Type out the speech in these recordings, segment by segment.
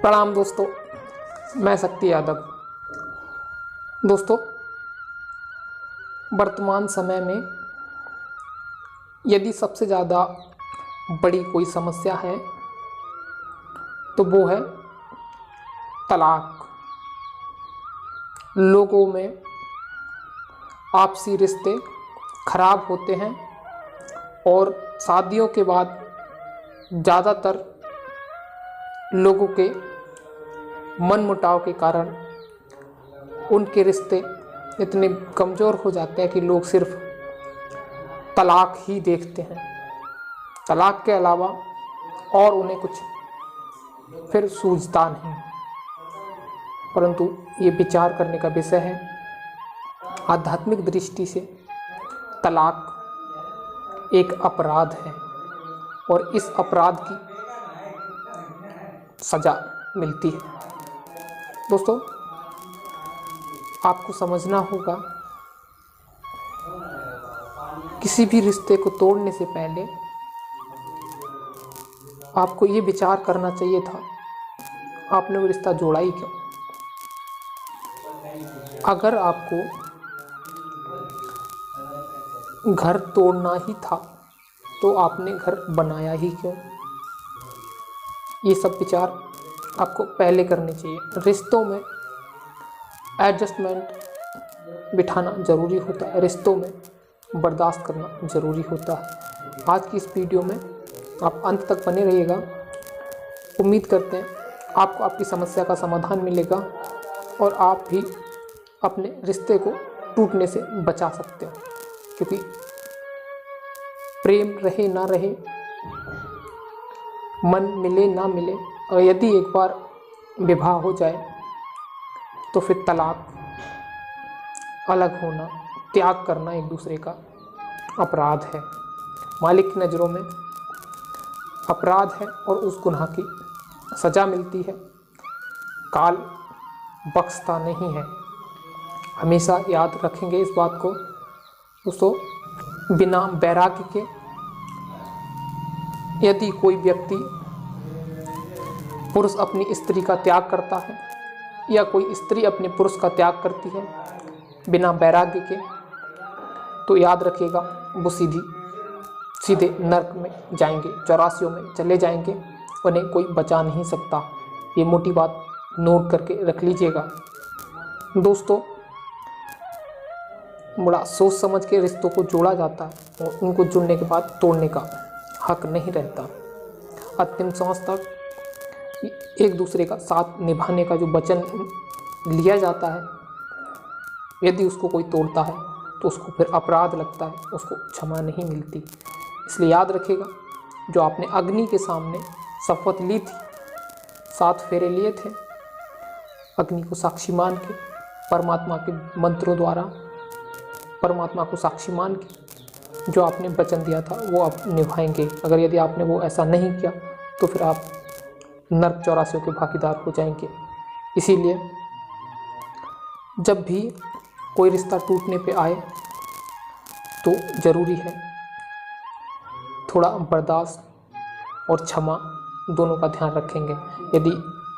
प्रणाम दोस्तों, मैं शक्ति यादव। दोस्तों, वर्तमान समय में यदि सबसे ज़्यादा बड़ी कोई समस्या है तो वो है तलाक। लोगों में आपसी रिश्ते खराब होते हैं और शादियों के बाद ज़्यादातर लोगों के मनमुटाव के कारण उनके रिश्ते इतने कमज़ोर हो जाते हैं कि लोग सिर्फ तलाक ही देखते हैं। तलाक के अलावा और उन्हें कुछ फिर सूझता नहीं। परंतु ये विचार करने का विषय है। आध्यात्मिक दृष्टि से तलाक एक अपराध है और इस अपराध की सजा मिलती है। दोस्तों, आपको समझना होगा, किसी भी रिश्ते को तोड़ने से पहले आपको ये विचार करना चाहिए था, आपने वो रिश्ता जोड़ा ही क्यों। अगर आपको घर तोड़ना ही था तो आपने घर बनाया ही क्यों। ये सब विचार आपको पहले करने चाहिए। रिश्तों में एडजस्टमेंट बिठाना ज़रूरी होता है, रिश्तों में बर्दाश्त करना ज़रूरी होता है। आज की इस वीडियो में आप अंत तक बने रहिएगा। उम्मीद करते हैं आपको आपकी समस्या का समाधान मिलेगा और आप भी अपने रिश्ते को टूटने से बचा सकते हो। क्योंकि प्रेम रहे ना रहे, मन मिले ना मिले, और यदि एक बार विवाह हो जाए तो फिर तलाक, अलग होना, त्याग करना एक दूसरे का अपराध है। मालिक की नज़रों में अपराध है और उस गुनाह की सज़ा मिलती है। काल बख्शता नहीं है। हमेशा याद रखेंगे इस बात को दोस्तों। बिना वैराग्य के यदि कोई व्यक्ति, पुरुष अपनी स्त्री का त्याग करता है या कोई स्त्री अपने पुरुष का त्याग करती है बिना वैराग्य के, तो याद रखिएगा वो सीधे नरक में जाएंगे, 84 में चले जाएंगे। उन्हें कोई बचा नहीं सकता। ये मोटी बात नोट करके रख लीजिएगा दोस्तों। बड़ा सोच समझ के रिश्तों को जोड़ा जाता है और उनको जुड़ने के बाद तोड़ने का हक नहीं रहता। अंतिम सांस तक एक दूसरे का साथ निभाने का जो वचन लिया जाता है, यदि उसको कोई तोड़ता है तो उसको फिर अपराध लगता है, उसको क्षमा नहीं मिलती। इसलिए याद रखिएगा, जो आपने अग्नि के सामने शपथ ली थी, 7 फेरे लिए थे, अग्नि को साक्षी मान के, परमात्मा के मंत्रों द्वारा परमात्मा को साक्षी मान के जो आपने वचन दिया था वो आप निभाएंगे। अगर यदि आपने वो ऐसा नहीं किया तो फिर आप नरक 84 के भागीदार हो जाएंगे। इसीलिए जब भी कोई रिश्ता टूटने पे आए तो ज़रूरी है थोड़ा बर्दाश्त और क्षमा दोनों का ध्यान रखेंगे। यदि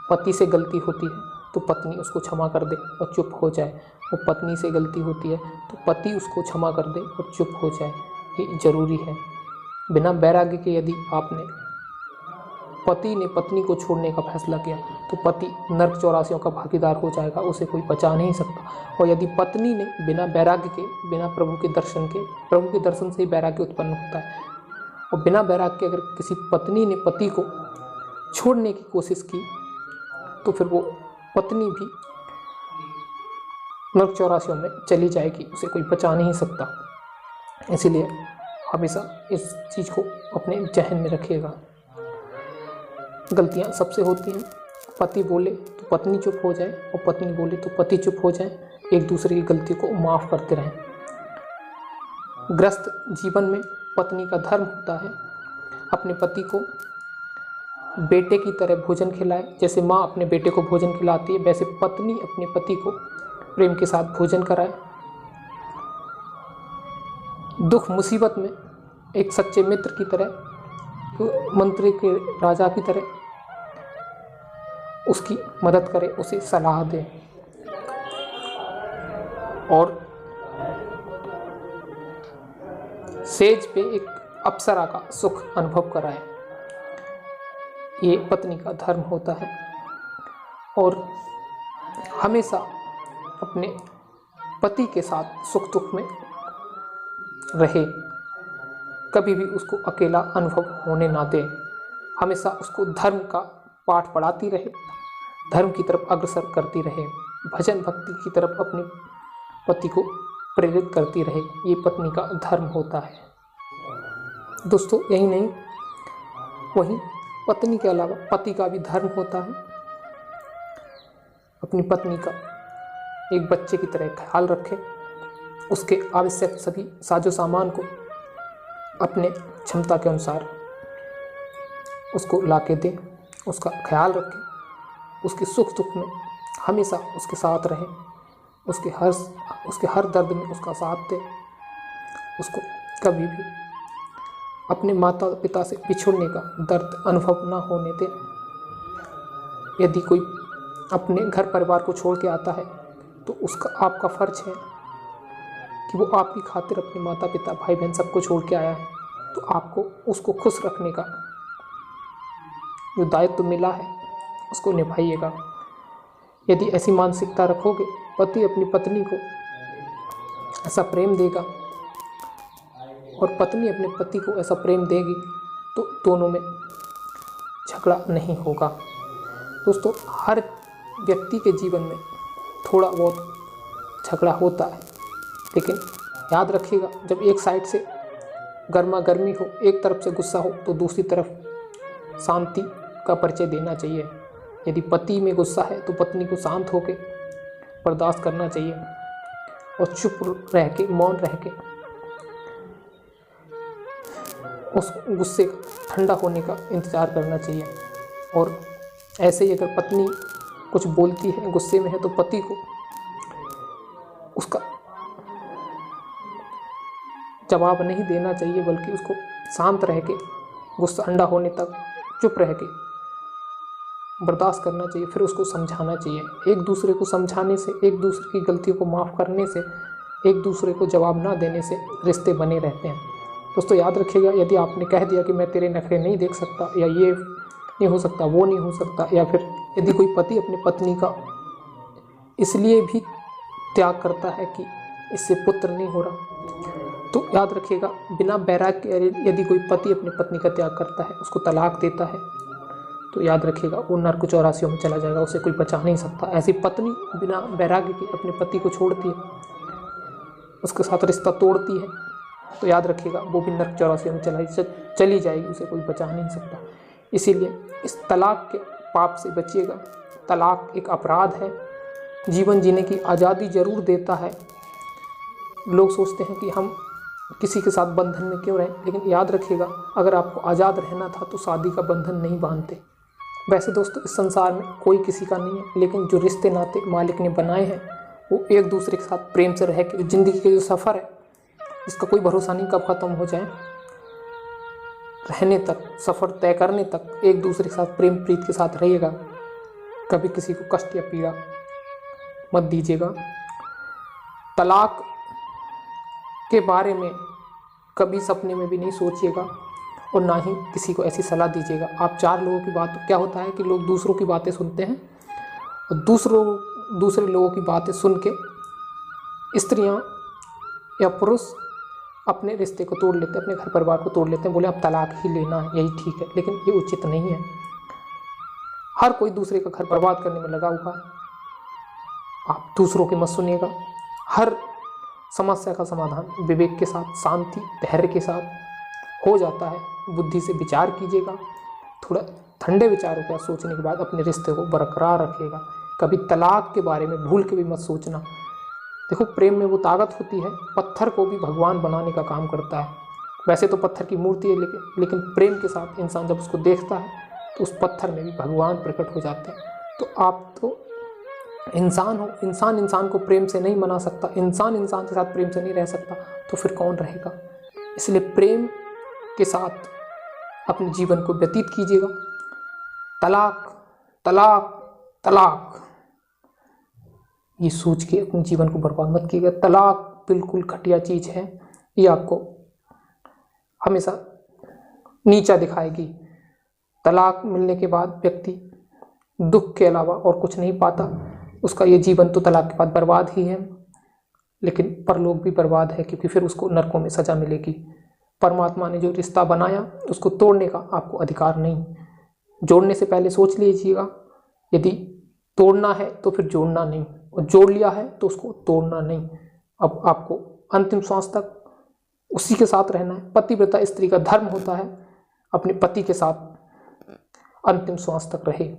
पति से गलती होती है तो पत्नी उसको क्षमा कर दे और चुप हो जाए, वो पत्नी से गलती होती है तो पति उसको क्षमा कर दे और चुप हो जाए। ये ज़रूरी है। बिना वैराग्य के यदि पति ने पत्नी को छोड़ने का फैसला किया तो पति नरक 84 का भागीदार हो जाएगा, उसे कोई बचा नहीं सकता। और यदि पत्नी ने बिना वैराग्य के, बिना प्रभु के दर्शन से ही वैराग्य उत्पन्न होता है, और बिना वैराग्य के अगर किसी पत्नी ने पति को छोड़ने की कोशिश की तो फिर वो पत्नी भी नरक 84 में चली जाएगी, उसे कोई बचा नहीं सकता। इसीलिए हमेशा इस चीज़ को अपने जहन में रखिएगा। गलतियां सबसे होती हैं। पति बोले तो पत्नी चुप हो जाए और पत्नी बोले तो पति चुप हो जाए। एक दूसरे की गलती को माफ़ करते रहें। ग्रस्त जीवन में पत्नी का धर्म होता है अपने पति को बेटे की तरह भोजन खिलाए। जैसे माँ अपने बेटे को भोजन खिलाती है, वैसे पत्नी अपने पति को प्रेम के साथ भोजन कराए। दुख मुसीबत में एक सच्चे मित्र की तरह, मंत्री के राजा की तरह उसकी मदद करें, उसे सलाह दें और सेज पे एक अप्सरा का सुख अनुभव कराएं। ये पत्नी का धर्म होता है और हमेशा अपने पति के साथ सुख दुख में रहे, कभी भी उसको अकेला अनुभव होने ना दे, हमेशा उसको धर्म का पाठ पढ़ाती रहे, धर्म की तरफ अग्रसर करती रहे, भजन भक्ति की तरफ अपने पति को प्रेरित करती रहे। ये पत्नी का धर्म होता है। दोस्तों यही नहीं, वहीं पत्नी के अलावा पति का भी धर्म होता है। अपनी पत्नी का एक बच्चे की तरह ख्याल रखें, उसके आवश्यक सभी साजो सामान को अपने क्षमता के अनुसार उसको लाके दें, उसका ख्याल रखें, उसके सुख दुख में हमेशा उसके साथ रहें, उसके हर दर्द में उसका साथ दें, उसको कभी भी अपने माता पिता से बिछुड़ने का दर्द अनुभव ना होने दें। यदि कोई अपने घर परिवार को छोड़ के आता है तो उसका आपका फर्ज है कि वो आपकी खातिर अपने माता पिता भाई बहन सबको छोड़ के आया है, तो आपको उसको खुश रखने का जो दायित्व मिला है उसको निभाइएगा। यदि ऐसी मानसिकता रखोगे, पति अपनी पत्नी को ऐसा प्रेम देगा और पत्नी अपने पति को ऐसा प्रेम देगी, तो दोनों में झगड़ा नहीं होगा। दोस्तों हर व्यक्ति के जीवन में थोड़ा बहुत झगड़ा होता है, लेकिन याद रखिएगा जब एक साइड से गर्मा गर्मी हो, एक तरफ से गुस्सा हो, तो दूसरी तरफ शांति का परिचय देना चाहिए। यदि पति में गुस्सा है तो पत्नी को शांत होकर बर्दाश्त करना चाहिए और चुप रह के, मौन रह के उस गुस्से का ठंडा होने का इंतज़ार करना चाहिए। और ऐसे ही अगर पत्नी कुछ बोलती है, गुस्से में है, तो पति को उसका जवाब नहीं देना चाहिए, बल्कि उसको शांत रह के, गुस्सा ठंडा होने तक चुप रह के बर्दाश्त करना चाहिए, फिर उसको समझाना चाहिए। एक दूसरे को समझाने से, एक दूसरे की गलतियों को माफ़ करने से, एक दूसरे को जवाब ना देने से रिश्ते बने रहते हैं। दोस्तों याद रखिएगा, यदि आपने कह दिया कि मैं तेरे नखरे नहीं देख सकता, या ये नहीं हो सकता, वो नहीं हो सकता, या फिर यदि कोई पति अपनी पत्नी का इसलिए भी त्याग करता है कि इससे पुत्र नहीं हो रहा, तो याद रखिएगा बिना बैराग के यदि कोई पति अपनी पत्नी का त्याग करता है, उसको तलाक देता है, तो याद रखिएगा वो नरक 84 में चला जाएगा, उसे कोई बचा नहीं सकता। ऐसी पत्नी बिना वैराग्य के अपने पति को छोड़ती है, उसके साथ रिश्ता तोड़ती है, तो याद रखिएगा वो भी नरक 84 में चली जाएगी, उसे कोई बचा नहीं सकता। इसीलिए इस तलाक के पाप से बचिएगा। तलाक एक अपराध है, जीवन जीने की आज़ादी जरूर देता है। लोग सोचते हैं कि हम किसी के साथ बंधन में क्यों रहें, लेकिन याद रखिएगा अगर आपको आज़ाद रहना था तो शादी का बंधन नहीं बांधते। वैसे दोस्तों इस संसार में कोई किसी का नहीं है, लेकिन जो रिश्ते नाते मालिक ने बनाए हैं वो एक दूसरे के साथ प्रेम से रह के, ज़िंदगी के जो सफ़र है इसका कोई भरोसा नहीं कब ख़त्म हो जाए, रहने तक, सफ़र तय करने तक एक दूसरे के साथ प्रेम प्रीत के साथ रहिएगा। कभी किसी को कष्ट या पीड़ा मत दीजिएगा। तलाक के बारे में कभी सपने में भी नहीं सोचिएगा और ना ही किसी को ऐसी सलाह दीजिएगा। आप चार लोगों की बात, क्या होता है कि लोग दूसरों की बातें सुनते हैं और दूसरे लोगों की बातें सुन के स्त्रियां या पुरुष अपने रिश्ते को तोड़ लेते हैं, अपने घर परिवार को तोड़ लेते हैं, बोले अब तलाक ही लेना है, यही ठीक है, लेकिन ये उचित नहीं है। हर कोई दूसरे का घर बर्बाद करने में लगा हुआ है, आप दूसरों की मत सुनिएगा। हर समस्या का समाधान विवेक के साथ, शांति धैर्य के साथ हो जाता है। बुद्धि से विचार कीजिएगा, थोड़ा ठंडे विचारों के सोचने के बाद अपने रिश्ते को बरकरार रखिएगा। कभी तलाक के बारे में भूल के भी मत सोचना। देखो प्रेम में वो ताकत होती है, पत्थर को भी भगवान बनाने का काम करता है। वैसे तो पत्थर की मूर्ति है, लेकिन प्रेम के साथ इंसान जब उसको देखता है तो उस पत्थर में भी भगवान प्रकट हो जाते हैं। तो आप तो इंसान हो, इंसान को प्रेम से नहीं मना सकता, इंसान के साथ प्रेम से नहीं रह सकता, तो फिर कौन रहेगा। इसलिए प्रेम के साथ अपने जीवन को व्यतीत कीजिएगा। तलाक तलाक, ये सोच के अपने जीवन को बर्बाद मत कीजिएगा। तलाक बिल्कुल घटिया चीज़ है, ये आपको हमेशा नीचा दिखाएगी। तलाक मिलने के बाद व्यक्ति दुख के अलावा और कुछ नहीं पाता, उसका ये जीवन तो तलाक के बाद बर्बाद ही है, लेकिन परलोक भी बर्बाद है, क्योंकि फिर उसको नरकों में सजा मिलेगी। परमात्मा ने जो रिश्ता बनाया उसको तोड़ने का आपको अधिकार नहीं। जोड़ने से पहले सोच लीजिएगा, यदि तोड़ना है तो फिर जोड़ना नहीं, और जोड़ लिया है तो उसको तोड़ना नहीं। अब आपको अंतिम श्वास तक उसी के साथ रहना है। पतिव्रता स्त्री का धर्म होता है अपने पति के साथ अंतिम श्वास तक रहे,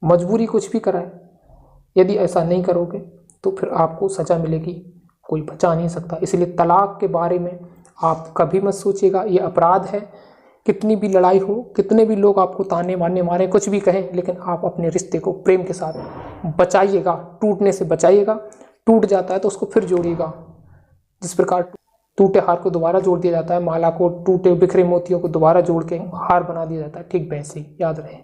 मजबूरी कुछ भी कराए। यदि ऐसा नहीं करोगे तो फिर आपको सजा मिलेगी, कोई बचा नहीं सकता। इसलिए तलाक के बारे में आप कभी मत सोचिएगा, ये अपराध है। कितनी भी लड़ाई हो, कितने भी लोग आपको ताने मारने मारे, कुछ भी कहें, लेकिन आप अपने रिश्ते को प्रेम के साथ बचाइएगा, टूटने से बचाइएगा। टूट जाता है तो उसको फिर जोड़िएगा। जिस प्रकार टूटे हार को दोबारा जोड़ दिया जाता है, माला को टूटे बिखरे मोतियों को दोबारा जोड़ के हार बना दिया जाता है, ठीक वैसे ही याद रहे।